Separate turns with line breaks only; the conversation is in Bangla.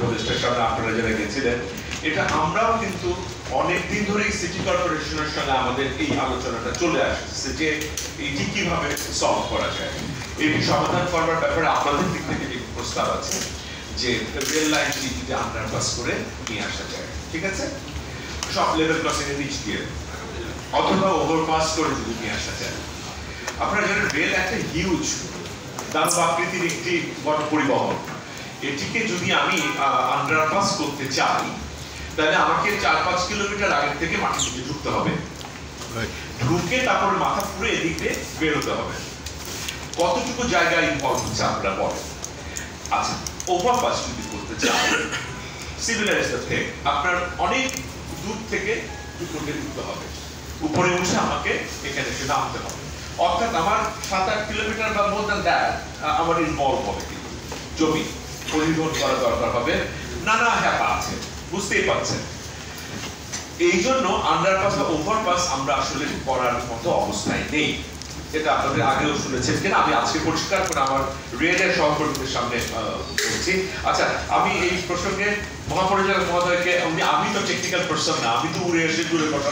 উপদেষ্টার সামনে আপনারা যারা গেছিলেন, এটা আমরাও কিন্তু অনেকদিন ধরেই সিটি কর্পোরেশনের সঙ্গে আমাদের এই আলোচনাটা চলে আসছে যে এটি কিভাবে সলভ করা যায়। এটি সমাধান করবার ব্যাপারে আপনাদের দিক থেকে একটি প্রস্তাব আছে যে রেল লাইন সিটিতে আন্ডারপাস করে নিয়ে আসা যায়, ঠিক আছে, সব লেভেল ক্রসিং এর নিচ দিয়ে অথবা ওভারপাস করে যদি নিয়ে আসা যায়। আপনারা জানেন রেল একটা হিউজ দারুণ আকৃতির একটি গণপরিবহন। এটিকে যদি আমি আন্ডারপাস করতে চাই তাহলে আমাকে 4-5 কিলোমিটার আগে থেকে মাটির দিকে ঢুকতে হবে, ঢুকে তারপরে মাথা পুরো এদিকে বেরোতে হবে। কতটুকু জায়গা ইনভলভ হচ্ছে আপনারা বলেন? আচ্ছা, ওভারপাস যদি করতে চান, সিমিলার ইজ দ্য থিং, আপনার অনেক দূর থেকে উপরে উঠতে হবে, উপরে উঠে আমাকে এখানে এসে নামতে হবে। অর্থাৎ আমার 7-8 কিলোমিটার বা মোর দ্যান দ্যাট আমার ইনভলভ হবে, কিন্তু জমি পরিবহন করা দরকার হবে, নানা হ্যাপা আছে, বুঝতেই পারছেন। এই জন্য আন্ডারপাস বা ওভারপাস আমরা আসলে করার মতো অবস্থায় নেই। এটা আপনাদের আগেও শুনেছেন কিনা আমি আজকে পরিষ্কার করে আমার রেলের সহকর্মীদের সামনে বলছি। আচ্ছা, আমি এই প্রসঙ্গে মহাপরিচালক মহোদয়কে, আমি তো টেকনিক্যাল পারসন না, আমি তো উড়ে এসে দূরে কথা